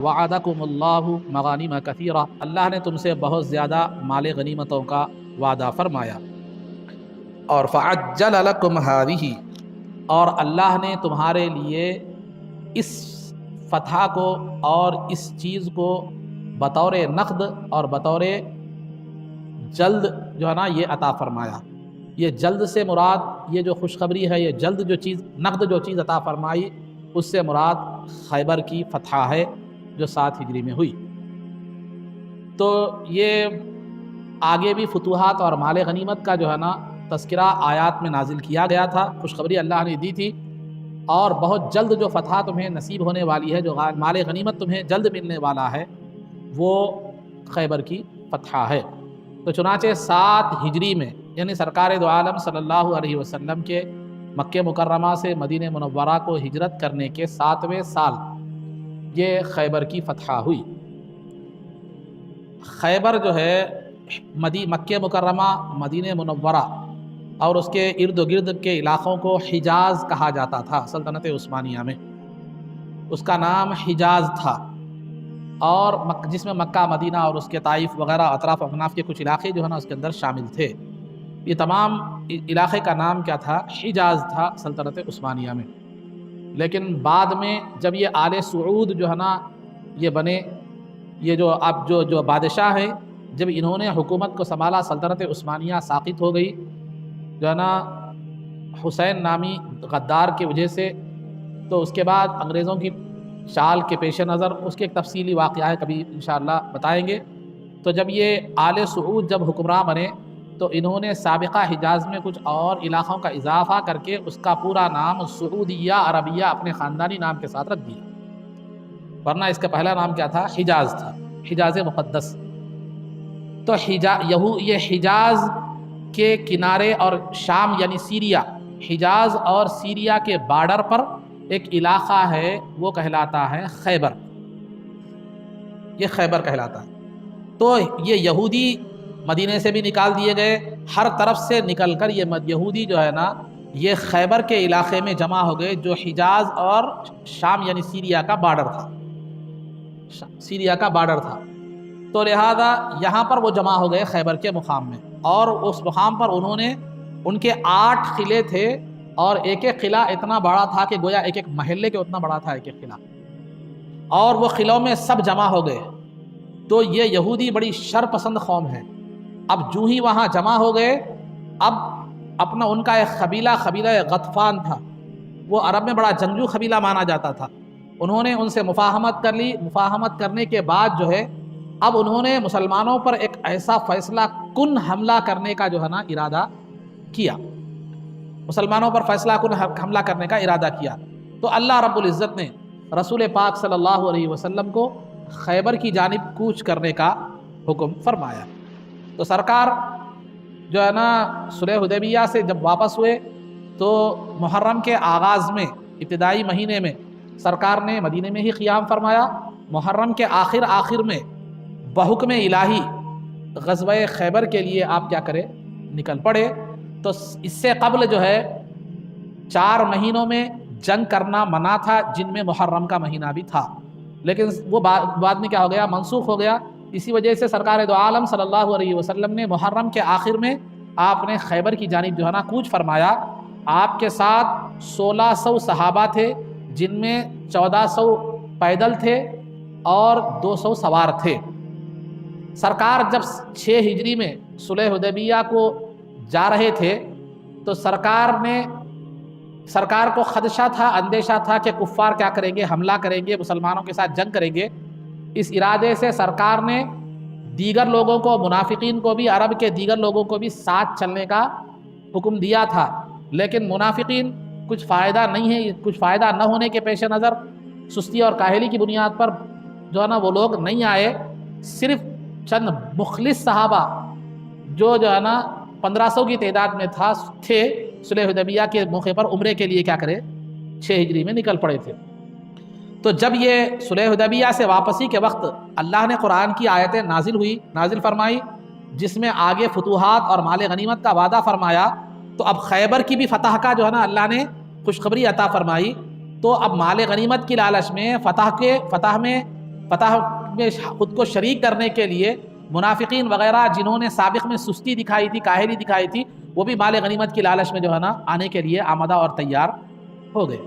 وعدکم اللہ مغانم کثیرہ، اللہ نے تم سے بہت زیادہ مال غنیمتوں کا وعدہ فرمایا۔ اور فعجل لکم ہذہ، اور اللہ نے تمہارے لیے اس فتح کو اور اس چیز کو بطور نقد اور بطور جلد جو ہے نا یہ عطا فرمایا۔ یہ جلد سے مراد یہ جو خوشخبری ہے، یہ جلد جو چیز نقد جو چیز عطا فرمائی، اس سے مراد خیبر کی فتح ہے جو 7 ہجری میں ہوئی۔ تو یہ آگے بھی فتوحات اور مال غنیمت کا جو ہے نا تذکرہ آیات میں نازل کیا گیا تھا، خوشخبری اللہ نے دی تھی، اور بہت جلد جو فتح تمہیں نصیب ہونے والی ہے، جو مال غنیمت تمہیں جلد ملنے والا ہے، وہ خیبر کی فتح ہے۔ تو چنانچہ 7 ہجری میں، یعنی سرکار دو عالم صلی اللہ علیہ وسلم کے مکہ مکرمہ سے مدینہ منورہ کو ہجرت کرنے کے 7ویں سال یہ خیبر کی فتح ہوئی۔ خیبر جو ہے مکہ مکرمہ، مدینہ منورہ اور اس کے ارد و گرد کے علاقوں کو حجاز کہا جاتا تھا سلطنت عثمانیہ میں، اس کا نام حجاز تھا، اور جس میں مکہ مدینہ اور اس کے طائف وغیرہ اطراف اکناف کے کچھ علاقے جو ہے نا اس کے اندر شامل تھے۔ یہ تمام علاقے کا نام کیا تھا؟ حجاز تھا سلطنت عثمانیہ میں۔ لیکن بعد میں جب یہ آل سعود جو ہے نا یہ بنے، یہ جو اب جو بادشاہ ہے، جب انہوں نے حکومت کو سنبھالا، سلطنت عثمانیہ ساقط ہو گئی جو ہے نا حسین نامی غدار کی وجہ سے، تو اس کے بعد انگریزوں کی چال کے پیش نظر اس کے ایک تفصیلی واقعہ ہے، کبھی انشاءاللہ بتائیں گے۔ تو جب یہ آل سعود جب حکمراں بنے تو انہوں نے سابقہ حجاز میں کچھ اور علاقوں کا اضافہ کر کے اس کا پورا نام سعودیہ عربیہ اپنے خاندانی نام کے ساتھ رکھ دیا، ورنہ اس کا پہلا نام کیا تھا؟ حجاز تھا، حجاز مقدس۔ تو یہ حجاز کے کنارے اور شام یعنی سیریا، حجاز اور سیریا کے بارڈر پر ایک علاقہ ہے، وہ کہلاتا ہے خیبر، یہ خیبر کہلاتا ہے۔ تو یہ یہودی مدینے سے بھی نکال دیے گئے، ہر طرف سے نکل کر یہ یہودی جو ہے نا یہ خیبر کے علاقے میں جمع ہو گئے، جو حجاز اور شام یعنی سیریا کا بارڈر تھا، سیریا کا بارڈر تھا۔ تو لہذا یہاں پر وہ جمع ہو گئے خیبر کے مقام میں، اور اس مقام پر انہوں نے ان کے 8 قلعے تھے، اور ایک ایک قلعہ اتنا بڑا تھا کہ گویا ایک ایک محلے کے اتنا بڑا تھا ایک ایک قلعہ، اور وہ قلعوں میں سب جمع ہو گئے۔ تو یہ یہودی بڑی شر پسند قوم ہے، اب جو ہی وہاں جمع ہو گئے، اب اپنا ان کا ایک قبیلہ غطفان تھا، وہ عرب میں بڑا جنگجو قبیلہ مانا جاتا تھا، انہوں نے ان سے مفاہمت کر لی۔ مفاہمت کرنے کے بعد جو ہے اب انہوں نے مسلمانوں پر ایک ایسا فیصلہ کن حملہ کرنے کا جو ہے نا ارادہ کیا، مسلمانوں پر فیصلہ کن حملہ کرنے کا ارادہ کیا۔ تو اللہ رب العزت نے رسول پاک صلی اللہ علیہ وسلم کو خیبر کی جانب کوچ کرنے کا حکم فرمایا۔ تو سرکار جو ہے نا صلح حدیبیہ سے جب واپس ہوئے تو محرم کے آغاز میں، ابتدائی مہینے میں سرکار نے مدینے میں ہی قیام فرمایا، محرم کے آخر میں بحکم الہی غزوہ خیبر کے لیے آپ کیا کرے؟ نکل پڑے۔ تو اس سے قبل جو ہے 4 مہینوں میں جنگ کرنا منع تھا، جن میں محرم کا مہینہ بھی تھا، لیکن وہ بعد میں کیا ہو گیا؟ منسوخ ہو گیا۔ اسی وجہ سے سرکار دو عالم صلی اللہ علیہ وسلم نے محرم کے آخر میں آپ نے خیبر کی جانب جو ہے نا کوچ فرمایا۔ آپ کے ساتھ 1600 صحابہ تھے، جن میں 1400 پیدل تھے اور 200 سوار تھے۔ سرکار جب 6 ہجری میں صلح حدیبیہ کو جا رہے تھے تو سرکار کو خدشہ تھا، اندیشہ تھا کہ کفار کیا کریں گے؟ حملہ کریں گے، مسلمانوں کے ساتھ جنگ کریں گے۔ اس ارادے سے سرکار نے دیگر لوگوں کو، منافقین کو بھی، عرب کے دیگر لوگوں کو بھی ساتھ چلنے کا حکم دیا تھا، لیکن منافقین کچھ فائدہ نہیں ہے، کچھ فائدہ نہ ہونے کے پیش نظر سستی اور کاہلی کی بنیاد پر جو ہے نا وہ لوگ نہیں آئے۔ صرف چند مخلص صحابہ جو ہے نا 1500 کی تعداد میں تھے، صلح حدیبیہ کے موقع پر عمرے کے لیے کیا کرے؟ 6 ہجری میں نکل پڑے تھے۔ تو جب یہ صلح حدیبیہ سے واپسی کے وقت اللہ نے قرآن کی آیتیں نازل فرمائی، جس میں آگے فتوحات اور مال غنیمت کا وعدہ فرمایا، تو اب خیبر کی بھی فتح کا جو ہے نا اللہ نے خوشخبری عطا فرمائی۔ تو اب مال غنیمت کی لالچ میں فتح میں فتح میں خود کو شریک کرنے کے لیے منافقین وغیرہ جنہوں نے سابق میں سستی دکھائی تھی، کاہلی دکھائی تھی، وہ بھی مال غنیمت کی لالچ میں جو ہے نا آنے کے لیے آمادہ اور تیار ہو گئے۔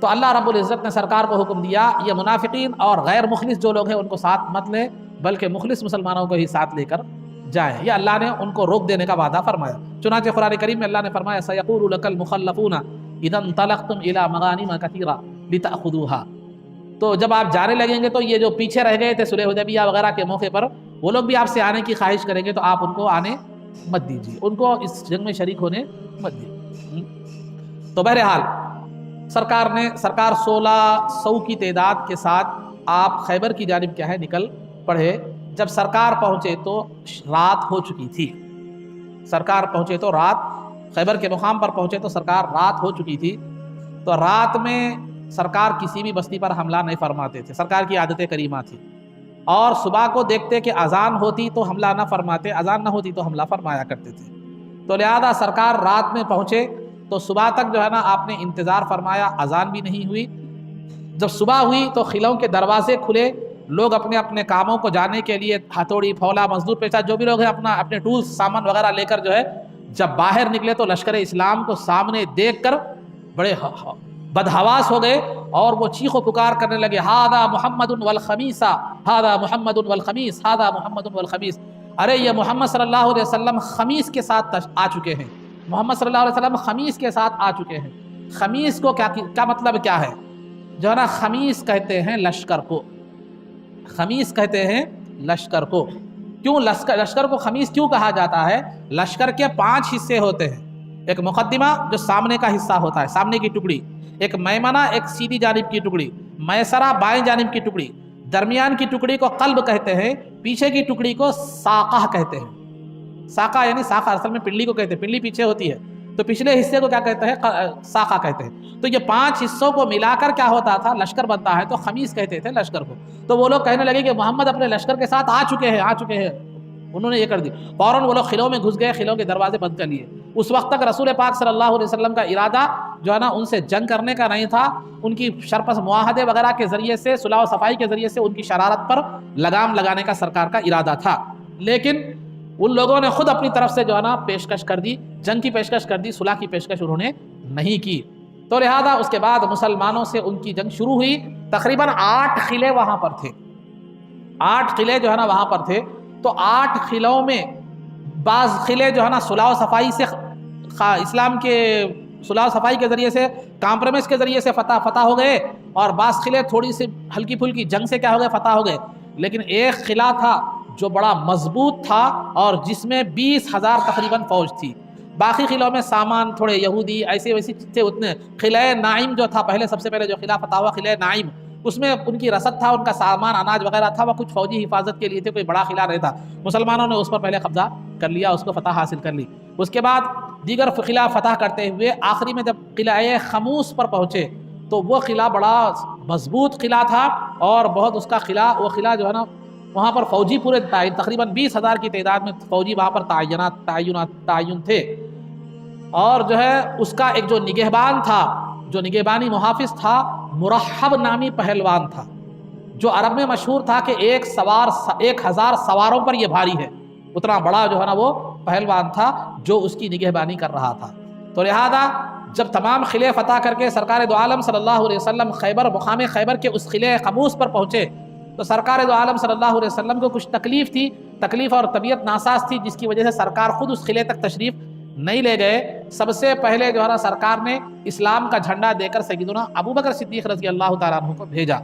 تو اللہ رب العزت نے سرکار کو حکم دیا یہ منافقین اور غیر مخلص جو لوگ ہیں ان کو ساتھ مت لیں، بلکہ مخلص مسلمانوں کو ہی ساتھ لے کر جائیں۔ یہ اللہ نے ان کو روک دینے کا وعدہ فرمایا۔ چنانچہ قرآن کریم میں اللہ نے فرمایا سَيَقُولُ لَكَ الْمُخَلَّفُونَ إِذَا انطَلَقْتُمْ إِلَىٰ مَغَانِمَ كَثِيرَةٍ لِتَأْخُذُوهَا، تو جب آپ جانے لگیں گے تو یہ جو پیچھے رہ گئے تھے صلح حدیبیہ وغیرہ کے موقع پر، وہ لوگ بھی آپ سے آنے کی خواہش کریں گے، تو آپ ان کو آنے مت دیجیے، ان کو اس جنگ میں شریک ہونے مت دیجیے۔ تو بہرحال سرکار 1600 کی تعداد کے ساتھ آپ خیبر کی جانب کیا ہے نکل پڑے۔ جب سرکار پہنچے تو رات ہو چکی تھی، سرکار پہنچے تو رات، خیبر کے مقام پر پہنچے تو سرکار رات ہو چکی تھی۔ تو رات میں سرکار کسی بھی بستی پر حملہ نہیں فرماتے تھے، سرکار کی عادت کریمہ تھی، اور صبح کو دیکھتے کہ اذان ہوتی تو حملہ نہ فرماتے، اذان نہ ہوتی تو حملہ فرمایا کرتے تھے۔ تو لہذا سرکار رات میں پہنچے تو صبح تک جو ہے نا آپ نے انتظار فرمایا، اذان بھی نہیں ہوئی۔ جب صبح ہوئی تو قلعوں کے دروازے کھلے، لوگ اپنے اپنے کاموں کو جانے کے لیے ہتھوڑی، پھولا، مزدور پیشہ جو بھی لوگ ہیں اپنے ٹولز، سامان وغیرہ لے کر جو ہے جب باہر نکلے تو لشکر اسلام کو سامنے دیکھ کر بڑے بدحواس ہو گئے اور وہ چیخ و پکار کرنے لگے ہذا محمد والخمیسہ، ہذا محمد والخمیس، ہذا محمد والخمیس، ارے یہ محمد صلی اللہ علیہ وسلم خمیس کے ساتھ آ چکے ہیں، محمد صلی اللہ علیہ وسلم خمیس کے ساتھ آ چکے ہیں۔ خمیس کو کیا مطلب کیا ہے؟ جو ہے نا خمیس کہتے ہیں لشکر کو، خمیس کہتے ہیں لشکر کو۔ کیوں لشکر کو خمیس کیوں کہا جاتا ہے؟ لشکر کے 5 حصے ہوتے ہیں، ایک مقدمہ جو سامنے کا حصہ ہوتا ہے، سامنے کی ٹکڑی، ایک میمنہ ایک سیدھی جانب کی ٹکڑی، میسرہ بائیں جانب کی ٹکڑی، درمیان کی ٹکڑی کو قلب کہتے ہیں، پیچھے کی ٹکڑی کو ساقہ کہتے ہیں۔ ساقہ یعنی ساقہ اصل میں پنڈلی کو کہتے ہیں، پنڈلی پیچھے ہوتی ہے تو پچھلے حصے کو کیا کہتے ہیں؟ ساقہ کہتے ہیں۔ تو یہ 5 حصوں کو ملا کر کیا ہوتا تھا؟ لشکر بنتا ہے، تو خمیس کہتے تھے لشکر کو۔ تو وہ لوگ کہنے لگے کہ محمد اپنے لشکر کے ساتھ آ چکے ہیں، انہوں نے یہ کر دی، فوراً وہ لوگ قلعوں میں گھس گئے، قلعوں کے دروازے بند کر لیے۔ اس وقت تک رسول پاک صلی اللہ علیہ وسلم کا ارادہ جو ہے نا ان سے جنگ کرنے کا نہیں تھا، ان کی شرپس معاہدے وغیرہ کے ذریعے سے، صلح و صفائی کے ذریعے سے ان کی شرارت پر لگام لگانے کا سرکار کا ارادہ تھا، لیکن ان لوگوں نے خود اپنی طرف سے جو ہے نا پیشکش کر دی، جنگ کی پیشکش کر دی، صلح کی پیشکش انہوں نے نہیں کی۔ تو لہذا اس کے بعد مسلمانوں سے ان کی جنگ شروع ہوئی۔ تقریباً 8 قلعے وہاں پر تھے، 8 قلعے جو ہے نا وہاں پر تھے۔ تو 8 قلعوں میں بعض قلعے جو ہے نا صلح و صفائی سے، اسلام کے صلح و صفائی کے ذریعے سے، کمپرومائز کے ذریعے سے فتح ہو گئے، اور بعض قلعے تھوڑی سی ہلکی پھلکی جنگ سے کیا ہو گئے؟ فتح ہو گئے۔ لیکن ایک قلعہ تھا جو بڑا مضبوط تھا اور جس میں 20,000 تقریباً فوج تھی۔ باقی قلعوں میں سامان تھوڑے یہودی ایسے ویسی تھے اتنے۔ قلعہ نائم جو تھا پہلے، سب سے پہلے جو قلعہ فتح ہوا قلعہ نائم، اس میں ان کی رسد تھا، ان کا سامان اناج وغیرہ تھا، وہ کچھ فوجی حفاظت کے لیے تھے، کوئی بڑا قلعہ نہیں تھا۔ مسلمانوں نے اس پر پہلے قبضہ کر لیا، اس کو فتح حاصل کر لی۔ اس کے بعد دیگر قلعہ فتح کرتے ہوئے آخری میں جب قلعہ خموس پر پہنچے تو وہ قلعہ بڑا مضبوط قلعہ تھا، اور بہت اس کا قلعہ، وہ قلعہ جو ہے نا وہاں پر فوجی پورے تقریباً 20,000 کی تعداد میں فوجی وہاں پر تعین تھے، اور جو ہے اس کا ایک جو نگہبان تھا، جو نگہبانی محافظ تھا، مرحب نامی پہلوان تھا، جو عرب میں مشہور تھا کہ 1,000 سواروں پر یہ بھاری ہے، اتنا بڑا جو ہے نا وہ پہلوان تھا جو اس کی نگہبانی کر رہا تھا۔ تو لہذا جب تمام قلعے فتح کر کے سرکار دو عالم صلی اللہ علیہ وسلم مقام خیبر کے اس قلعہ خموس پر پہنچے تو سرکار دو عالم صلی اللہ علیہ وسلم کو کچھ تکلیف اور طبیعت ناساز تھی، جس کی وجہ سے سرکار خود اس قلعے تک تشریف نہیں لے گئے۔ سب سے پہلے جو ہے نا سرکار نے اسلام کا جھنڈا دے کر سیدنا ابوبکر صدیق رضی اللہ تعالیٰ عنہ کو بھیجا۔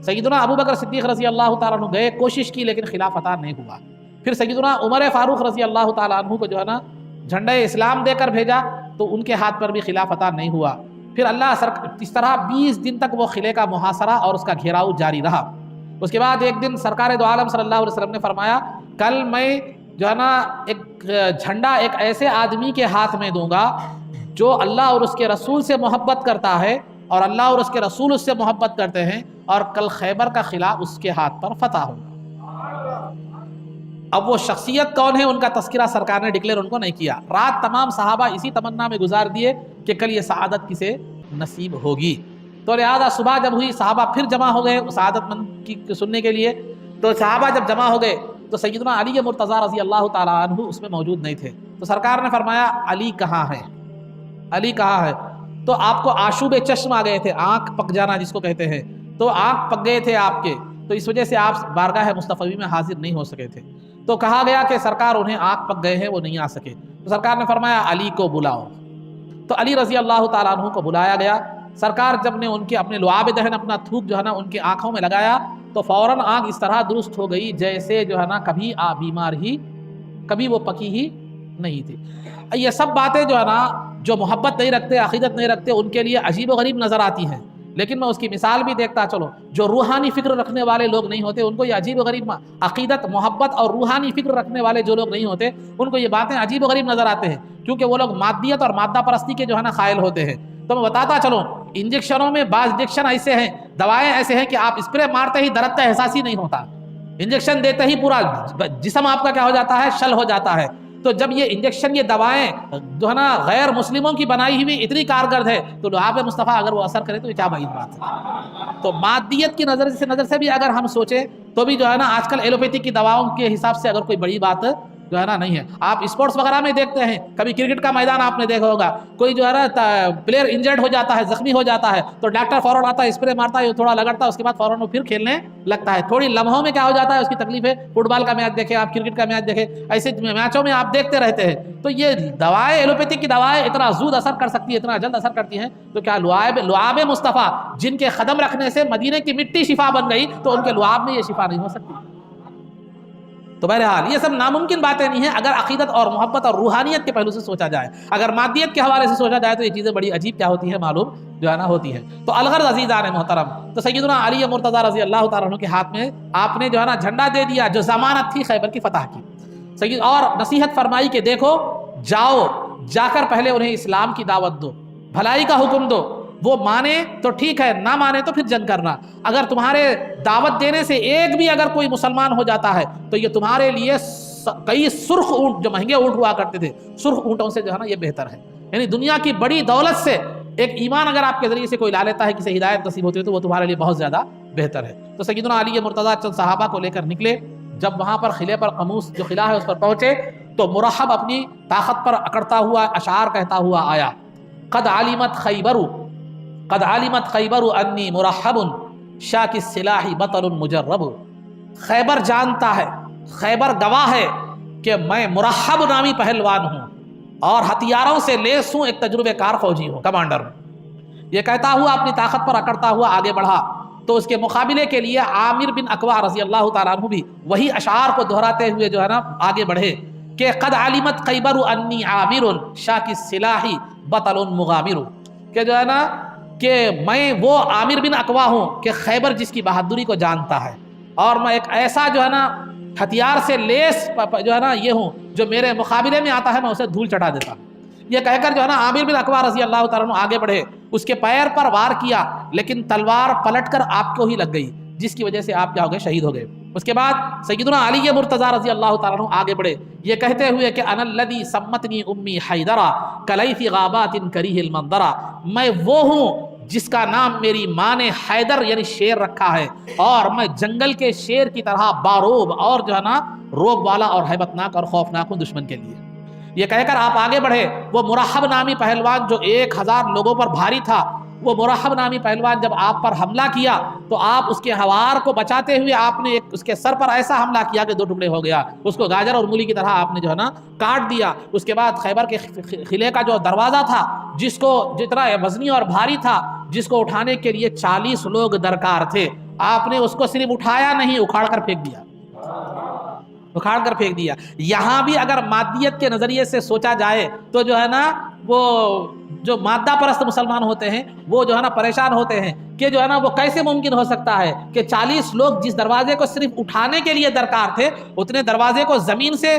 سیدنا ابوبکر صدیق رضی اللہ تعالیٰ عنہ گئے، کوشش کی، لیکن خلاف فتح نہیں ہوا۔ پھر سیدنا عمر فاروق رضی اللہ تعالیٰ عنہ کو جو ہے نا جھنڈا اسلام دے کر بھیجا، تو ان کے ہاتھ پر بھی خلاف فتح نہیں ہوا۔ پھر اس طرح 20 دن تک وہ قلعے کا محاصرہ اور اس کا گھیراؤ جاری رہا۔ اس کے بعد ایک دن سرکار دو عالم صلی اللہ علیہ وسلم نے فرمایا، کل میں جو ہے نا ایک جھنڈا ایک ایسے آدمی کے ہاتھ میں دوں گا جو اللہ اور اس کے رسول سے محبت کرتا ہے، اور اللہ اور اس کے رسول اس سے محبت کرتے ہیں، اور کل خیبر کا قلعہ اس کے ہاتھ پر فتح ہوگا۔ اب وہ شخصیت کون ہے، ان کا تذکرہ سرکار نے ڈکلیئر ان کو نہیں کیا۔ رات تمام صحابہ اسی تمنا میں گزار دیے کہ کل یہ سعادت کسے نصیب ہوگی۔ تو لہٰذا صبح جب ہوئی صحابہ پھر جمع ہو گئے سعادت مند کی سننے کے لیے. تو صحابہ جب جمع ہو گئے تو سیدنا علی مرتضیٰ رضی اللہ تعالیٰ عنہ اس میں موجود نہیں تھے. تو سرکار نے فرمایا علی کہاں ہے, علی کہاں ہے؟ تو آپ کو آشوب چشم آ گئے تھے, آنکھ پک جانا جس کو کہتے ہیں, تو آنکھ پک گئے تھے آپ کے, تو اس وجہ سے آپ بارگاہ مصطفی میں حاضر نہیں ہو سکے تھے. تو کہا گیا کہ سرکار انہیں آنکھ پک گئے ہیں, وہ نہیں آ سکے. تو سرکار نے فرمایا علی کو بلاؤ. تو علی رضی اللہ تعالیٰ عنہ کو بلایا گیا. سرکار جب نے ان کے اپنے لعاب دہن اپنا تھوک جو ہے نا ان کی آنکھوں میں لگایا تو فوراً آنکھ اس طرح درست ہو گئی جیسے جو ہے نا کبھی بیمار ہی, کبھی وہ پکی ہی نہیں تھی. یہ سب باتیں جو ہے نا جو محبت نہیں رکھتے, عقیدت نہیں رکھتے, ان کے لیے عجیب و غریب نظر آتی ہیں. لیکن میں اس کی مثال بھی دیکھتا چلو, جو روحانی فکر رکھنے والے لوگ نہیں ہوتے ان کو یہ عجیب و غریب عقیدت, محبت اور روحانی فکر رکھنے والے جو لوگ نہیں ہوتے ان کو یہ باتیں عجیب و غریب نظر آتے ہیں, کیونکہ وہ لوگ مادیت اور مادہ پرستی کے جو ہے نا قائل ہوتے ہیں. تو میں بتاتا چلوں, انجیکشنوں میں بعض انجیکشن ایسے ہیں, دوائیں ایسے ہیں کہ آپ اسپرے مارتے ہی درد کا احساس ہی نہیں ہوتا, انجیکشن دیتے ہی پورا جسم آپ کا کیا ہو جاتا ہے, شل ہو جاتا ہے. تو جب یہ انجیکشن, یہ دوائیں جو ہے نا غیر مسلموں کی بنائی ہوئی اتنی کارگر ہے, تو لعاب مصطفیٰ اگر وہ اثر کرے تو یہ کیا بعید بات ہے. تو مادیت کی نظر سے بھی اگر ہم سوچیں تو بھی جو ہے نا آج کل ایلوپیتھک کی دواؤں کے حساب سے اگر کوئی بڑی بات جو ہے نا نہیں ہے. آپ اسپورٹس وغیرہ میں دیکھتے ہیں, کبھی کرکٹ کا میدان آپ نے دیکھا ہوگا, کوئی جو ہے نا پلیئر انجرڈ ہو جاتا ہے, زخمی ہو جاتا ہے, تو ڈاکٹر فوراً آتا ہے, اسپرے مارتا ہے, تھوڑا لگڑتا ہے, اس کے بعد فوراً وہ پھر کھیلنے لگتا ہے. تھوڑی لمحوں میں کیا ہو جاتا ہے, اس کی تکلیف ہے. فٹ بال کا میچ دیکھیں آپ, کرکٹ کا میچ دیکھیں, ایسے میچوں میں آپ دیکھتے رہتے ہیں. تو یہ دوائیں, ایلوپیتھک کی دوائیں اتنا زود اثر کر سکتی ہے, اتنا جلد اثر کرتی ہیں, تو کیا لعاب مصطفیٰ جن کے قدم رکھنے سے مدینے کی مٹی شفا بن گئی, تو ان کے لعاب میں یہ شفا نہیں ہو سکتی. تو بہرحال یہ سب ناممکن باتیں نہیں ہیں اگر عقیدت اور محبت اور روحانیت کے پہلو سے سوچا جائے. اگر مادیت کے حوالے سے سوچا جائے تو یہ چیزیں بڑی عجیب کیا ہوتی ہیں, معلوم جو ہے نا ہوتی ہے. تو الغرض عزیزان محترم, تو سیدنا علی مرتضیٰ رضی اللہ تعالیٰ عنہ کے ہاتھ میں آپ نے جو ہے نا جھنڈا دے دیا جو ضمانت تھی خیبر کی فتح کی. اور نصیحت فرمائی کہ دیکھو جاؤ, جا کر پہلے انہیں اسلام کی دعوت دو, بھلائی کا حکم دو, وہ مانے تو ٹھیک ہے, نہ مانے تو پھر جنگ کرنا. اگر تمہارے دعوت دینے سے ایک بھی اگر کوئی مسلمان ہو جاتا ہے تو یہ تمہارے لیے کئی سرخ اونٹ, جو مہنگے اونٹ ہوا کرتے تھے, سرخ اونٹوں سے جو ہے نا یہ بہتر ہے. یعنی دنیا کی بڑی دولت سے ایک ایمان اگر آپ کے ذریعے سے کوئی لا لیتا ہے, کسی ہدایت نصیب ہوتی ہے, تو وہ تمہارے لیے بہت زیادہ بہتر ہے. تو سیدنا علی مرتضیٰ چند صحابہ کو لے کر نکلے. جب وہاں پر قلعے پر قموس جو قلعہ ہے اس پر پہنچے تو مرحب اپنی طاقت پر اکڑتا ہوا اشعار کہتا ہوا آیا, قد علمت خیبر انی مرحب شاک السلاح بطل مجرب. خیبر جانتا ہے, خیبر گواہ ہے کہ میں مرحب نامی پہلوان ہوں اور ہتھیاروں سے لیس ہوں, ایک تجربے کار فوجی ہوں, کمانڈر ہوں. یہ کہتا ہوا اپنی طاقت پر اکڑتا ہوا آگے بڑھا. تو اس کے مقابلے کے لیے عامر بن اقوا رضی اللہ تعالیٰ عنہ بھی وہی اشعار کو دہراتے ہوئے جو ہے نا آگے بڑھے کہ قد علمت خیبر انی عامر شاک السلاح بطل مغامر. کہ جو ہے نا کہ میں وہ عامر بن اقوا ہوں کہ خیبر جس کی بہادری کو جانتا ہے, اور میں ایک ایسا جو ہے نا ہتھیار سے لیس جو ہے نا یہ ہوں جو میرے مقابلے میں آتا ہے میں اسے دھول چٹا دیتا ہوں. یہ کہہ کر جو ہے نا عامر بن اقوا رضی اللہ تعالیٰ عنہ آگے بڑھے, اس کے پیر پر وار کیا لیکن تلوار پلٹ کر آپ کو ہی لگ گئی, جس کی وجہ سے آپ کیا ہو گئے, شہید ہو گئے. اس کے بعد سیدنا علی مرتضیٰ رضی اللہ تعالیٰ عنہ آگے بڑھے یہ کہتے ہوئے کہ انا الذی سمتنی امی حیدرا کلیث غابات کریہ المنظرا. میں وہ ہوں جس کا نام میری ماں نے حیدر یعنی شیر رکھا ہے, اور میں جنگل کے شیر کی طرح باروب اور جو ہے نا روب والا اور ہیبتناک اور خوفناک ہوں دشمن کے لیے. یہ کہہ کر آپ آگے بڑھے. وہ مرحب نامی پہلوان جو 1000 لوگوں پر بھاری تھا, وہ مرحب نامی پہلوان جب آپ پر حملہ کیا تو آپ اس کے ہوار کو بچاتے ہوئے آپ نے اس کے سر پر ایسا حملہ کیا کہ 2 ٹکڑے ہو گیا, اس کو گاجر اور مولی کی طرح آپ نے جو ہے نا کاٹ دیا. اس کے بعد خیبر کے قلعے کا جو دروازہ تھا, جس کو جتنا وزنی اور بھاری تھا, جس کو اٹھانے کے لیے 40 لوگ درکار تھے, آپ نے اس کو صرف اٹھایا نہیں, اکھاڑ کر پھینک دیا, اکھاڑ کر پھینک دیا. یہاں بھی اگر مادیت کے نظریے سے سوچا جائے تو جو ہے نا وہ جو مادہ پرست مسلمان ہوتے ہیں وہ جو ہے نا پریشان ہوتے ہیں کہ جو ہے نا وہ کیسے ممکن ہو سکتا ہے کہ 40 لوگ جس دروازے کو صرف اٹھانے کے لیے درکار تھے اتنے دروازے کو زمین سے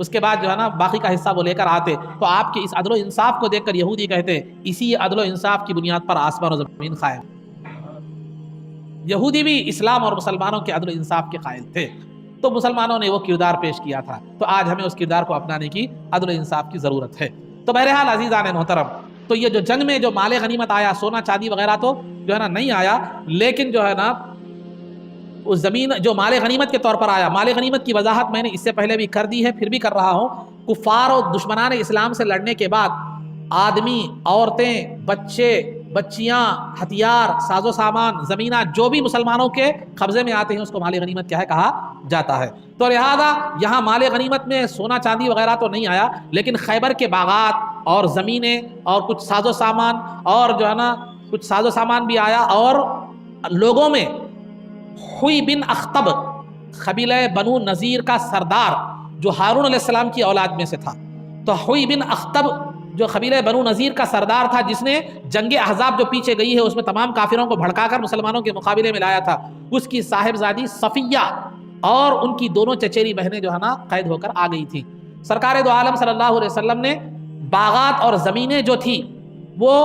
اس کے بعد جو ہے نا باقی کا حصہ وہ لے کر آتے. تو آپ کے اس عدل و انصاف کو دیکھ کر یہودی کہتے ہیں اسی عدل و انصاف کی بنیاد پر آسمان و زمین قائم. یہودی بھی اسلام اور مسلمانوں کے عدل و انصاف کے قائل تھے، تو مسلمانوں نے وہ کردار پیش کیا تھا. تو آج ہمیں اس کردار کو اپنانے کی عدل و انصاف کی ضرورت ہے. تو بہرحال عزیزان محترم، تو یہ جو جنگ میں جو مال غنیمت آیا، سونا چاندی وغیرہ تو جو ہے نا نہیں آیا، لیکن جو ہے نا اس زمین جو مال غنیمت کے طور پر آیا. مال غنیمت کی وضاحت میں نے اس سے پہلے بھی کر دی ہے، پھر بھی کر رہا ہوں. کفار اور دشمنان اسلام سے لڑنے کے بعد آدمی، عورتیں، بچے، بچیاں، ہتھیار، ساز و سامان، زمینہ جو بھی مسلمانوں کے قبضے میں آتے ہیں اس کو مال غنیمت کیا ہے کہا جاتا ہے. تو لہذا یہاں مال غنیمت میں سونا چاندی وغیرہ تو نہیں آیا، لیکن خیبر کے باغات اور زمینیں اور کچھ ساز و سامان اور جو ہے نا کچھ ساز و سامان بھی آیا. اور لوگوں میں حوی بن اخطب، قبیلہ بنو نذیر کا سردار جو ہارون علیہ السلام کی اولاد میں سے تھا، تو حوی بن اخطب جو قبیلہ بنو نذیر کا سردار تھا، جس نے جنگ احزاب جو پیچھے گئی ہے اس میں تمام کافروں کو بھڑکا کر مسلمانوں کے مقابلے میں لایا تھا، اس کی صاحبزادی صفیہ اور ان کی دونوں چچیری بہنیں جو ہے نا قید ہو کر آ گئی تھی. سرکار دو عالم صلی اللہ علیہ وسلم نے باغات اور زمینیں جو تھی وہ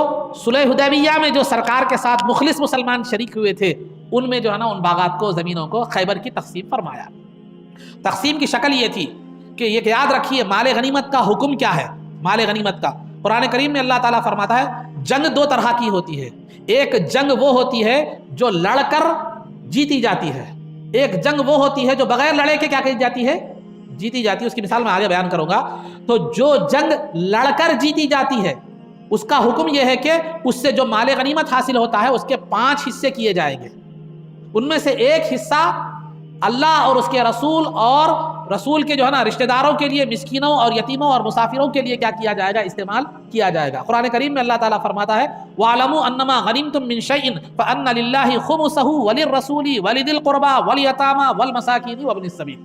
صلح حدیبیہ میں جو سرکار کے ساتھ مخلص مسلمان شریک ہوئے تھے، ان میں جو ہے نا ان باغات کو، زمینوں کو خیبر کی تقسیم فرمایا. تقسیم کی شکل یہ تھی کہ یہ یاد رکھیے مال غنیمت کا حکم کیا ہے. مال غنیمت کا قرآن کریم میں اللہ تعالیٰ فرماتا ہے جنگ دو طرح کی ہوتی ہے. ایک جنگ وہ ہوتی ہے جو لڑ کر جیتی جاتی ہے، ایک جنگ وہ ہوتی ہے جو بغیر لڑے کے کیا کہی جاتی ہے، جیتی جاتی ہے. اس کی مثال میں آگے بیان کروں گا. تو جو جنگ لڑ کر جیتی جاتی ہے اس کا حکم یہ ہے کہ اس سے جو مال غنیمت حاصل ہوتا ہے اس کے 5 حصے کیے جائیں گے. ان میں سے ایک حصہ اللہ اور اس کے رسول اور رسول کے جو ہے نا رشتہ داروں کے لیے، مسکینوں اور یتیموں اور مسافروں کے لیے کیا کیا جائے گا، استعمال کیا جائے گا. قرآن کریم میں اللہ تعالیٰ فرماتا ہے وَاعْلَمُوا أَنَّمَا غَنِمْتُم مِّن شَيْءٍ فَأَنَّ لِلَّهِ خُمُسَهُ وَلِلرَّسُولِ وَلِذِي الْقُرْبَىٰ وَالْيَتَامَىٰ وَالْمَسَاكِينِ وَابْنِ السَّبِيلِ.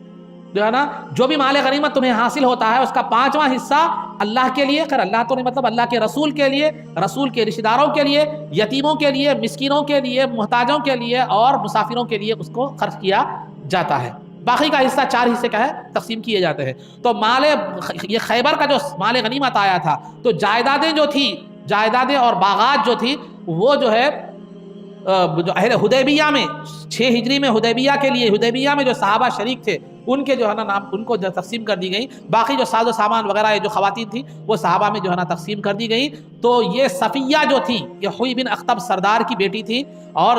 جو ہے نا جو بھی مال غنیمت تمہیں حاصل ہوتا ہے اس کا 5واں حصہ اللہ کے لیے، خیر اللہ تو نہیں مطلب اللہ کے رسول کے لیے، رسول کے رشتہ داروں کے لیے، یتیموں کے لیے، مسکینوں کے لیے، محتاجوں کے لیے اور مسافروں کے لیے اس کو خرچ کیا جاتا ہے. باقی کا حصہ 4 حصے کا ہے، تقسیم کیے جاتے ہیں. تو یہ خیبر کا جو مال غنیمت آیا تھا تو جائیدادیں جو تھی، جائیدادیں اور باغات جو تھی وہ جو ہے جو اہل حدیبیہ میں 6 ہجری میں حدیبیہ کے لیے، حدیبیہ میں جو صحابہ شریک تھے ان کے جو ہے نا نام ان کو تقسیم کر دی گئی. باقی جو ساز و سامان وغیرہ جو خواتین تھیں وہ صحابہ میں جو ہے نا تقسیم کر دی گئی. تو یہ صفیہ جو تھی یہ حوی بن اخطب سردار کی بیٹی تھی اور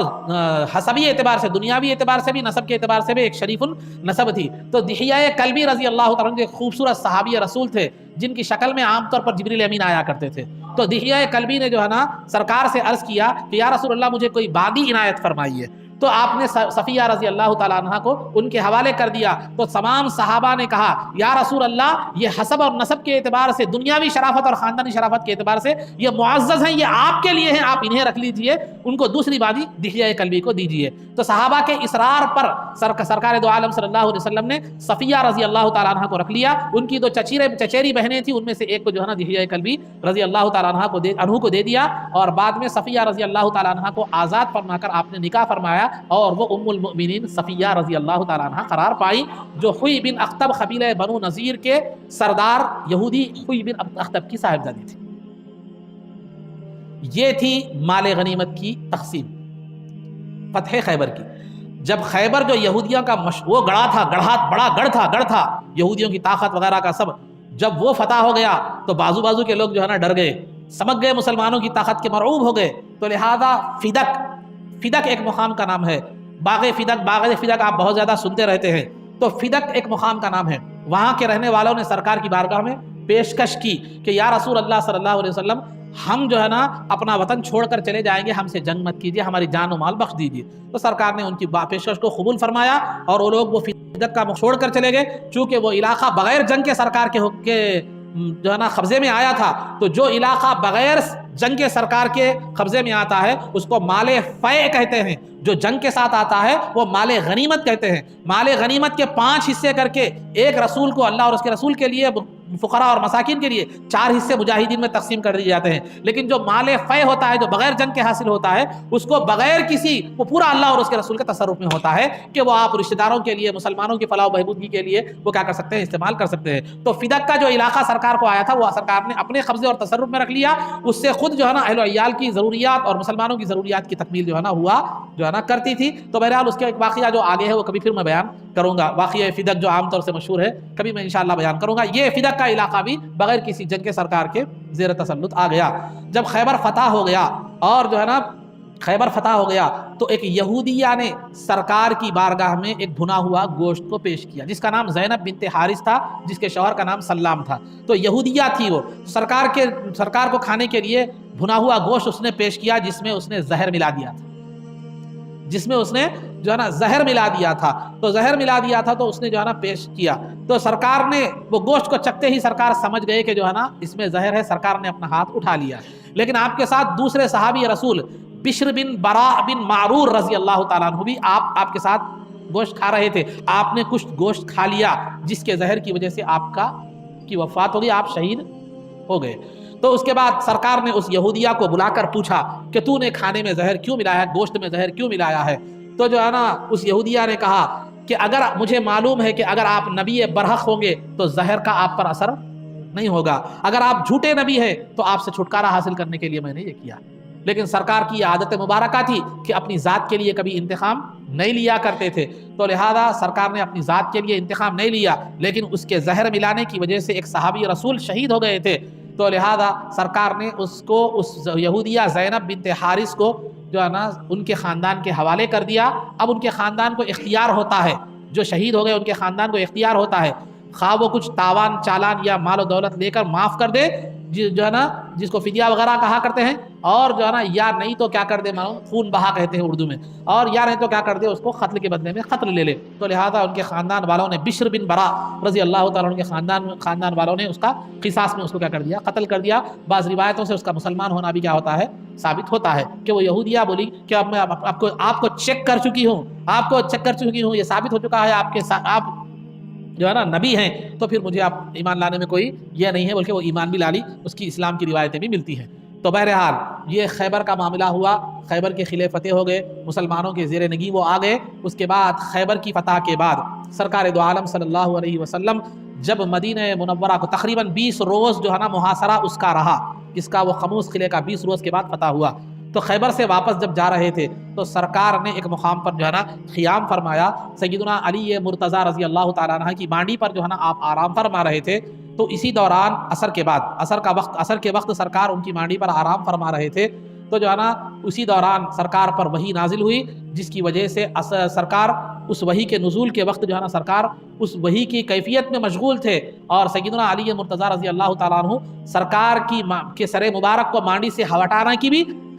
حسبی اعتبار سے، دنیاوی اعتبار سے بھی، نسب کے اعتبار سے بھی ایک شریف النسب تھی. تو دحیہ کلبی رضی اللہ تعالیٰ عنہ ایک خوبصورت صحابی رسول تھے جن کی شکل میں عام طور پر جبریل امین آیا کرتے تھے. تو دحیہ کلبی نے جو ہے نا سرکار سے عرض کیا کہ یا رسول اللہ مجھے کوئی باغی عنایت فرمائیے. تو آپ نے صفیہ رضی اللہ تعالیٰ عنہ کو ان کے حوالے کر دیا. تو تمام صحابہ نے کہا یا رسول اللہ یہ حسب اور نسب کے اعتبار سے، دنیاوی شرافت اور خاندانی شرافت کے اعتبار سے یہ معزز ہیں، یہ آپ کے لیے ہیں، آپ انہیں رکھ لیجئے، ان کو دوسری بازی دحیہ کلبی کو دیجئے. تو صحابہ کے اصرار پر سرکار دو عالم صلی اللہ علیہ وسلم نے صفیہ رضی اللہ تعالیٰ عنہ کو رکھ لیا. ان کی 2 چچیری بہنیں تھیں، ان میں سے ایک کو جو ہے نا دحیہ کلبی رضی اللہ تعالیٰ عنہ کو دے دیا اور بعد میں صفیہ رضی اللہ تعالیٰ عنہ کو آزاد فرما کر آپ نے نکاح فرمایا اور وہ ام المؤمنین صفیہ رضی اللہ تعالیٰ عنہ قرار پائی، جو حوی بن اخطب قبیلہ بنو نذیر کے سردار یہودی حوی بن اخطب کی صاحبزادی تھی. یہ تھی مال غنیمت کی تقسیم فتح خیبر کی. جب خیبر جو یہودیوں کا وہ گڑھا تھا، بڑا گڑھ تھا یہودیوں کی طاقت وغیرہ کا سب، جب وہ فتح ہو گیا تو بازو کے لوگ جو ہے نا ڈر گئے، سمجھ گئے مسلمانوں کی طاقت کے مرعوب ہو گئے. تو لہذا فدق ایک مقام کا نام ہے. باغ فدق آپ بہت زیادہ سنتے رہتے ہیں. تو فدق ایک مقام کا نام ہے. وہاں کے رہنے والوں نے سرکار کی بارگاہ میں پیشکش کی کہ یا رسول اللہ صلی اللہ علیہ وسلم ہم جو ہے نا اپنا وطن چھوڑ کر چلے جائیں گے، ہم سے جنگ مت کیجیے، ہماری جان و مال بخش دیجیے. تو سرکار نے ان کی پیشکش کو قبول فرمایا اور وہ لوگ وہ فدق کا چھوڑ کر چلے گئے. چونکہ وہ علاقہ بغیر جنگ کے سرکار کے جو ہے نا قبضے میں آیا تھا. تو جو علاقہ بغیر جنگ کے سرکار کے قبضے میں آتا ہے اس کو مال فے کہتے ہیں. جو جنگ کے ساتھ آتا ہے وہ مال غنیمت کہتے ہیں. مال غنیمت کے 5 حصے کر کے ایک رسول کو، اللہ اور اس کے رسول کے لیے فقراء اور مساکین کے لیے 4 حصے مجاہدین میں تقسیم کر دیے جاتے ہیں، لیکن جو مال فے ہوتا ہے، جو بغیر جنگ کے حاصل ہوتا ہے، اس کو بغیر کسی، وہ پورا اللہ اور اس کے رسول کے تصرف میں ہوتا ہے کہ وہ آپ رشتہ داروں کے لیے، مسلمانوں کی فلاح و بہبودی کے لیے وہ کیا کر سکتے ہیں، استعمال کر سکتے ہیں۔ تو فدق کا جو علاقہ سرکار کو آیا تھا، وہ سرکار نے اپنے قبضے اور تصرف میں رکھ لیا، اس سے خود جو ہے نا اہل و عیال کی ضروریات اور مسلمانوں کی ضروریات کی تکمیل جو ہے نا ہوا جو ہے نا کرتی تھی۔ تو بہرحال اس کے ایک واقعہ جو آگے ہے وہ کبھی پھر میں بیان کروں گا، واقعہ فدق جو عام طور سے مشہور ہے، کبھی میں انشاءاللہ بیان کروں گا۔ یہ فدق کا علاقہ بھی بغیر کسی جنگ کے سرکار کے زیر تسلط آ گیا۔ جب خیبر فتح ہو گیا اور جو ہے نا خیبر فتح ہو گیا تو ایک یہودیہ نے سرکار کی بارگاہ میں ایک بھنا ہوا گوشت کو پیش کیا، جس کا نام زینب بنت حارث تھا، جس کے شوہر کا نام سلام تھا۔ تو یہودیہ تھی وہ، سرکار کو کھانے کے لیے بھنا ہوا گوشت اس نے پیش کیا، جس میں اس نے زہر ملا دیا تھا، جس میں اس نے جو ہے نا زہر ملا دیا تھا۔ تو زہر ملا دیا تھا تو اس نے جو ہے نا پیش کیا، تو سرکار نے وہ گوشت کو چکھتے ہی سرکار سمجھ گئے کہ جو ہے نا اس میں زہر ہے، سرکار نے اپنا ہاتھ اٹھا لیا۔ لیکن آپ کے ساتھ دوسرے صحابی رسول بشر بن براء بن معرور رضی اللہ تعالیٰ عنہ بھی آپ کے ساتھ گوشت کھا رہے تھے۔ آپ نے کچھ گوشت کھا لیا جس کے زہر کی وجہ سے آپ کی وفات ہو گئی، آپ شہید ہو گئے۔ تو اس کے بعد سرکار نے اس یہودیہ کو بلا کر پوچھا کہ تو نے کھانے میں زہر کیوں ملایا ہے، گوشت میں زہر کیوں ملایا ہے؟ تو جو ہے نا اس یہودیہ نے کہا کہ اگر مجھے معلوم ہے کہ اگر آپ نبی برحق ہوں گے تو زہر کا آپ پر اثر نہیں ہوگا، اگر آپ جھوٹے نبی ہیں تو آپ سے چھٹکارا حاصل کرنے کے لیے میں نے یہ کیا۔ لیکن سرکار کی یہ عادت مبارکہ تھی کہ اپنی ذات کے لیے کبھی انتقام نہیں لیا کرتے تھے، تو لہذا سرکار نے اپنی ذات کے لیے انتقام نہیں لیا، لیکن اس کے زہر ملانے کی وجہ سے ایک صحابی رسول شہید ہو گئے تھے، تو لہذا سرکار نے اس یہودیہ زینب بنت حارث کو جو ہے نا ان کے خاندان کے حوالے کر دیا۔ اب ان کے خاندان کو اختیار ہوتا ہے، جو شہید ہو گئے ان کے خاندان کو اختیار ہوتا ہے، خواہ وہ کچھ تاوان چالان یا مال و دولت لے کر معاف کر دے، جو ہے نا جس کو فدیہ وغیرہ کہا کرتے ہیں، اور جو ہے نا یا نہیں تو کیا کر دے، خون بہا کہتے ہیں اردو میں، اور یا نہیں تو کیا کر دے، اس کو قتل کے بدلے میں قتل لے لے۔ تو لہذا ان کے خاندان والوں نے، بشر بن براء رضی اللہ تعالیٰ عنہ کے خاندان والوں نے اس کا قصاص میں اس کو کیا کر دیا، قتل کر دیا۔ بعض روایتوں سے اس کا مسلمان ہونا بھی کیا ہوتا ہے، ثابت ہوتا ہے کہ وہ یہودیہ بولی کہ اب میں آپ کو چیک کر چکی ہوں، یہ ثابت ہو چکا ہے آپ جو ہے نا نبی ہیں، تو پھر مجھے آپ ایمان لانے میں کوئی یہ نہیں ہے، بلکہ وہ ایمان بھی لالی، اس کی اسلام کی روایتیں بھی ملتی ہیں۔ تو بہرحال یہ خیبر کا معاملہ ہوا، خیبر کے قلعے فتح ہو گئے، مسلمانوں کے زیر نگی وہ آ گئے۔ اس کے بعد خیبر کی فتح کے بعد سرکار دو عالم صلی اللہ علیہ وسلم جب مدینہ منورہ کو تقریباً 20 روز جو ہے نا محاصرہ اس کا رہا، اس کا وہ خموس قلعے کا 20 روز کے بعد فتح ہوا، تو خیبر سے واپس جب جا رہے تھے تو سرکار نے ایک مقام پر جو ہے نا قیام فرمایا۔ سیدنا علی مرتضیٰ رضی اللہ تعالیٰ عنہ کی مانڈی پر جو ہے نا آپ آرام فرما رہے تھے، تو اسی دوران عصر کے وقت سرکار ان کی مانڈی پر آرام فرما رہے تھے، تو جو ہے نا اسی دوران سرکار پر وحی نازل ہوئی، جس کی وجہ سے سرکار اس وحی کے نزول کے وقت جو ہے نا سرکار اس وحی کی کیفیت میں مشغول تھے، اور سیدنا علی مرتضیٰ رضی اللہ تعالیٰ عنہ سرکار کے سر مبارک کو مانڈی سے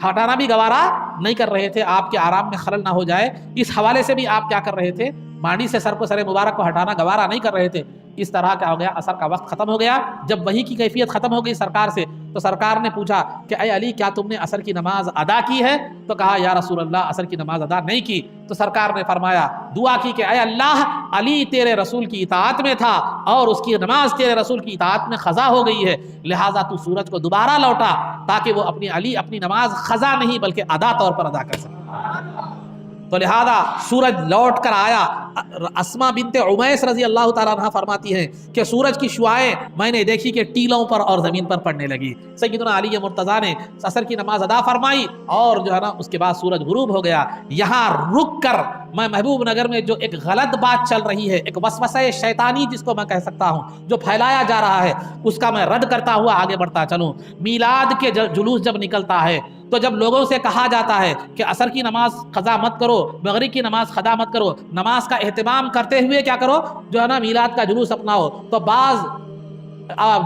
ہٹانا بھی گوارا نہیں کر رہے تھے، آپ کے آرام میں خلل نہ ہو جائے، اس حوالے سے بھی آپ کیا کر رہے تھے، مانڈی سے سر مبارک کو ہٹانا گوارا نہیں کر رہے تھے۔ اس طرح کیا ہو گیا، عصر کا وقت ختم ہو گیا۔ جب وحی کی کیفیت ختم ہو گئی سرکار سے، تو سرکار نے پوچھا کہ اے علی، کیا تم نے عصر کی نماز ادا کی ہے؟ تو کہا یا رسول اللہ، عصر کی نماز ادا نہیں کی۔ تو سرکار نے فرمایا، دعا کی کہ اے اللہ، علی تیرے رسول کی اطاعت میں تھا اور اس کی نماز تیرے رسول کی اطاعت میں قضا ہو گئی ہے، لہٰذا تو سورج کو دوبارہ لوٹا تاکہ وہ اپنی نماز قضا نہیں بلکہ ادا طور پر ادا کر سکے۔ تو لہذا سورج لوٹ کر آیا۔ اسما بنت عمیس رضی اللہ تعالیٰ عنہ فرماتی ہیں کہ سورج کی شعاعیں میں نے دیکھی کہ ٹیلوں پر اور زمین پر پڑنے لگی۔ سیدنا علی مرتضیٰ نے عصر کی نماز ادا فرمائی اور جو ہے نا اس کے بعد سورج غروب ہو گیا۔ یہاں رک کر میں محبوب نگر میں جو ایک غلط بات چل رہی ہے، ایک وسوسہ شیطانی جس کو میں کہہ سکتا ہوں، جو پھیلایا جا رہا ہے، اس کا میں رد کرتا ہوا آگے بڑھتا چلوں۔ میلاد کے جلوس جب نکلتا ہے تو جب لوگوں سے کہا جاتا ہے کہ عصر کی نماز قضا مت کرو، مغرب کی نماز قضا مت کرو، نماز کا اہتمام کرتے ہوئے کیا کرو، جو ہے نا میلاد کا جلوس اپناؤ، تو بعض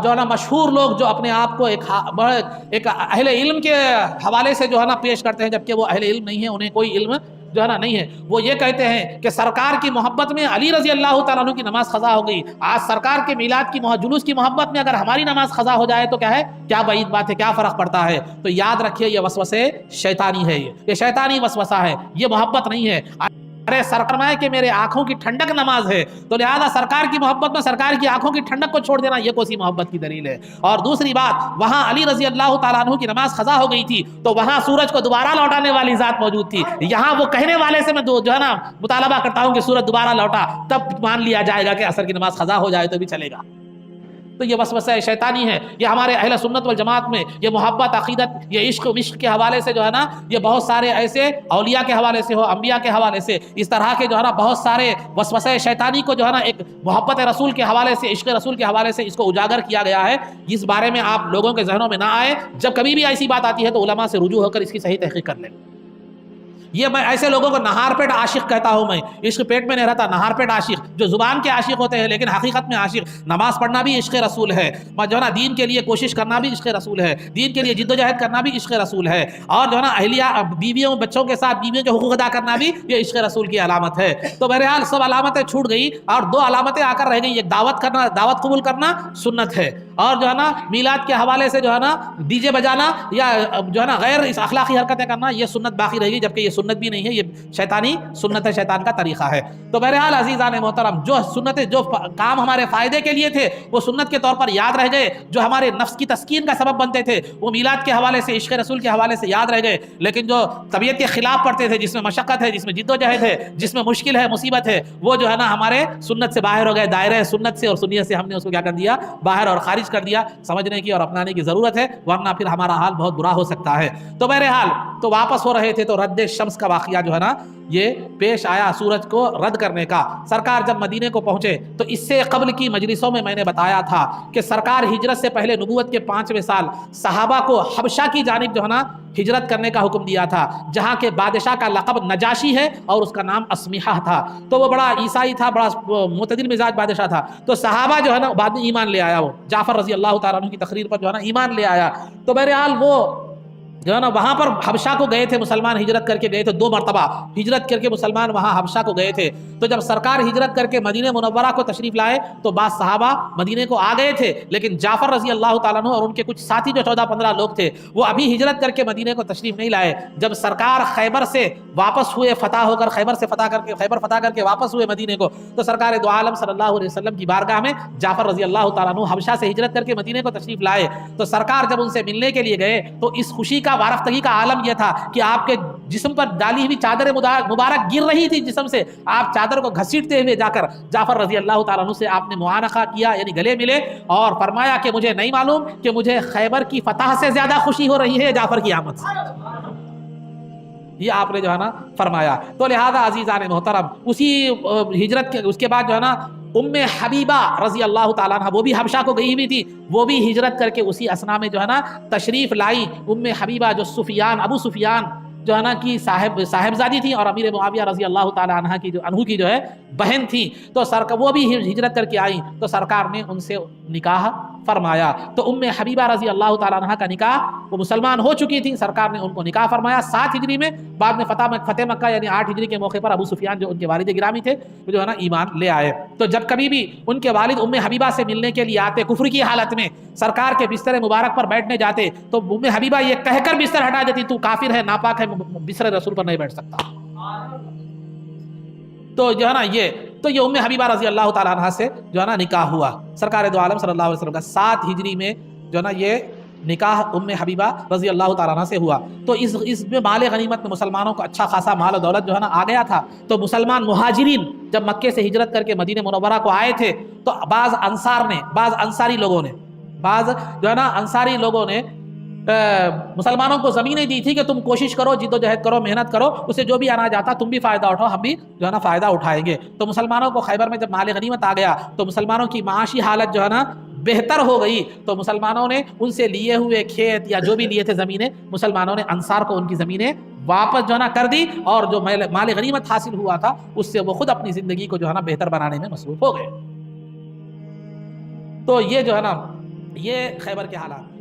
جو ہے نا مشہور لوگ جو اپنے آپ کو ایک اہل علم کے حوالے سے جو ہے نا پیش کرتے ہیں، جبکہ وہ اہل علم نہیں ہیں، انہیں کوئی علم جو ہے نا نہیں ہے، وہ یہ کہتے ہیں کہ سرکار کی محبت میں علی رضی اللہ تعالیٰ عنہ کی نماز قضا ہو گئی، آج سرکار کے میلاد کی جلوس کی محبت میں اگر ہماری نماز قضا ہو جائے تو کیا ہے، کیا بعید بات ہے، کیا فرق پڑتا ہے۔ تو یاد رکھیے یہ وسوسے شیطانی ہے، یہ شیطانی وسوسہ ہے، یہ محبت نہیں ہے۔ ارے فرمائے کہ میرے آنکھوں کی ٹھنڈک نماز ہے، تو لہذا سرکار کی محبت میں سرکار کی آنکھوں کی ٹھنڈک کو چھوڑ دینا یہ کون سی محبت کی دلیل ہے؟ اور دوسری بات، وہاں علی رضی اللہ تعالیٰ عنہ کی نماز قضا ہو گئی تھی تو وہاں سورج کو دوبارہ لوٹانے والی ذات موجود تھی، یہاں وہ کہنے والے سے میں جو ہے نا مطالبہ کرتا ہوں کہ سورج دوبارہ لوٹا، تب مان لیا جائے گا کہ عصر کی نماز قضا ہو جائے تو بھی چلے گا۔ تو یہ وسوسہ شیطانی ہے، یہ ہمارے اہل سنت والجماعت میں یہ محبت عقیدت یہ عشق وشق کے حوالے سے جو ہے نا یہ بہت سارے ایسے اولیاء کے حوالے سے ہو، انبیاء کے حوالے سے اس طرح کے جو ہے نا بہت سارے وسوسہ شیطانی کو جو ہے نا ایک محبت رسول کے حوالے سے عشق رسول کے حوالے سے اس کو اجاگر کیا گیا ہے، اس بارے میں آپ لوگوں کے ذہنوں میں نہ آئے، جب کبھی بھی ایسی بات آتی ہے تو علماء سے رجوع ہو کر اس کی صحیح تحقیق کر لیں۔ یہ میں ایسے لوگوں کو نہار پیٹ عاشق کہتا ہوں، میں عشق پیٹ میں نہیں رہتا، نہار پیٹ عاشق جو زبان کے عاشق ہوتے ہیں لیکن حقیقت میں عاشق۔ نماز پڑھنا بھی عشق رسول ہے، جو ہے نا دین کے لیے کوشش کرنا بھی عشق رسول ہے، دین کے لیے جد و جہد کرنا بھی عشق رسول ہے، اور جو ہے نا اہلیہ بیویوں بچوں کے ساتھ بیویوں کے حقوق ادا کرنا بھی یہ عشق رسول کی علامت ہے۔ تو بہرحال سب علامتیں چھوٹ گئی اور دو علامتیں آ کر رہ گئی، ایک دعوت کرنا، دعوت قبول کرنا سنت ہے، اور جو ہے نا میلاد کے حوالے سے جو ہے نا ڈی جے بجانا یا جو ہے نا غیر اس اخلاقی حرکتیں کرنا یہ سنت باقی رہے گی، جبکہ یہ سنت بھی نہیں ہے، یہ شیطانی سنت ہے، شیطان کا طریقہ ہے۔ تو بہرحال عزیزان محترم، جو سنتیں جو کام ہمارے فائدے کے لیے تھے وہ سنت کے طور پر یاد رہ گئے، جو ہمارے نفس کی تسکین کا سبب بنتے تھے وہ میلاد کے حوالے سے عشق رسول کے حوالے سے یاد رہ گئے، لیکن جو طبیعت کے خلاف پڑتے تھے، جس میں مشقت ہے، جس میں جد و جہد ہے، جس میں مشکل ہے، مصیبت ہے، وہ جو ہے نا ہمارے سنت سے باہر ہو گئے، دائرہ سنت سے اور سنیت سے ہم نے اس کو کیا کر دیا، باہر اور خارج کر دیا۔ سمجھنے کی اور اپنانے کی ضرورت ہے، ورنہ پھر ہمارا حال بہت برا ہو سکتا ہے۔ تو بہرحال تو واپس ہو رہے تھے تو رد شمس کا واقعہ جو ہے نا یہ پیش آیا، سورج کو رد کرنے کا۔ سرکار جب مدینے کو پہنچے تو اس سے قبل کی مجلسوں میں نے بتایا تھا کہ سرکار ہجرت سے پہلے نبوت کے 5ویں سال صحابہ کو حبشہ کی جانب جو ہے نا ہجرت کرنے کا حکم دیا تھا، جہاں کے بادشاہ کا لقب نجاشی ہے اور اس کا نام اسمیحہ تھا۔ تو وہ بڑا عیسائی تھا، بڑا معتدل مزاج بادشاہ تھا۔ تو صحابہ جو ہے نا بعد میں ایمان لے آیا، وہ جعفر رضی اللہ تعالیٰ عنہ کی تقریر پر جو ہے نا ایمان لے آیا۔ تو بہرحال وہ جو ہے نا وہاں پر حبشہ کو گئے تھے، مسلمان ہجرت کر کے گئے تھے، 2 مرتبہ ہجرت کر کے مسلمان وہاں حبشہ کو گئے تھے۔ تو جب سرکار ہجرت کر کے مدینہ منورہ کو تشریف لائے تو بعض صحابہ مدینے کو آ گئے تھے، لیکن جعفر رضی اللہ تعالیٰ عنہ اور ان کے کچھ ساتھی جو 14-15 لوگ تھے وہ ابھی ہجرت کر کے مدینے کو تشریف نہیں لائے۔ جب سرکار خیبر سے واپس ہوئے، فتح ہو کر خیبر فتح کر کے واپس ہوئے مدینے کو، تو سرکار دو عالم صلی اللہ علیہ وسلم کی بارگاہ میں جعفر رضی اللہ تعالیٰ عنہ حبشہ سے ہجرت کر کے مدینے کو تشریف لائے۔ تو سرکار جب ان سے ملنے کے لیے گئے تو اس خوشی کا وارفتگی کا عالم یہ تھا کہ آپ کے جسم پر ڈالی ہوئی چادر مبارک گر رہی تھی جسم سے، آپ چادر کو گھسیٹتے ہوئے جا کر جعفر رضی اللہ تعالیٰ عنہ سے آپ نے معانقہ کیا، یعنی گلے ملے اور فرمایا کہ مجھے نہیں معلوم کہ مجھے خیبر کی فتح سے زیادہ خوشی ہو رہی ہے جعفر کی آمد سے، یہ آپ نے جو ہے نا فرمایا۔ تو لہذا عزیزان محترم اسی ہجرت کے اس کے بعد جو ہے نا حبیبہ رضی اللہ تعالیٰ عنہ وہ بھی حبشہ کو گئی ہوئی تھی، وہ بھی ہجرت کر کے اسی اسنا میں جو ہے نا تشریف لائی۔ حبیبہ جو ابو سفیان جو ہے نا کی صاحبزادی تھی اور امیر معاویہ رضی اللہ تعالیٰ عنہ کی جو ہے بہن تھی، تو وہ بھی ہجرت کر کے آئی، تو سرکار نے ان سے نکاح فرمایا۔ تو حبیبہ رضی اللہ تعالیٰ عنہ کا نکاح، وہ مسلمان ہو چکی تھی، سرکار نے ان کو نکاح فرمایا 7 ہجری میں۔ بعد میں فتح مکہ یعنی 8 ہجری کے موقع پر ابو سفیان جو ان کے والد گرامی تھے وہ جو ہے نا ایمان لے آئے۔ تو جب کبھی بھی ان کے والد حبیبہ سے ملنے کے لیے آتے کفر کی حالت میں، سرکار کے بستر مبارک پر بیٹھنے جاتے تو حبیبہ یہ کہہ کر بستر ہٹا دیتی، تو کافر ہے، ناپاک ہے، بستر رسول پر نہیں بیٹھ سکتا۔ تو جو ہے نا یہ حبیبہ رضی اللہ تعالیٰ عنہ سے جو ہے نا نکاح ہوا سرکار دو عالم صلی اللہ علیہ وسلم کا 7 ہجری میں جو ہے نا یہ نکاح حبیبہ رضی اللہ تعالیٰ عنہ سے ہوا۔ تو اس میں مال غنیمت میں مسلمانوں کو اچھا خاصا مال و دولت جو ہے نا آ گیا تھا۔ تو مسلمان مہاجرین جب مکے سے ہجرت کر کے مدینہ منورہ کو آئے تھے تو بعض انصاری لوگوں نے مسلمانوں کو زمینیں دی تھی کہ تم کوشش کرو، جد و جہد کرو، محنت کرو، اسے جو بھی اناج آتا تم بھی فائدہ اٹھاؤ، ہم بھی جو ہے نا فائدہ اٹھائیں گے۔ تو مسلمانوں کو خیبر میں جب مال غنیمت آ گیا تو مسلمانوں کی معاشی حالت جو ہے نا بہتر ہو گئی، تو مسلمانوں نے ان سے لیے ہوئے کھیت یا جو بھی لیے تھے زمینیں، مسلمانوں نے انصار کو ان کی زمینیں واپس جو ہے نا کر دی، اور جو مال غنیمت حاصل ہوا تھا اس سے وہ خود اپنی زندگی کو جو ہے نا بہتر بنانے میں مصروف ہو گئے۔ تو یہ جو ہے نا یہ خیبر کے حالات۔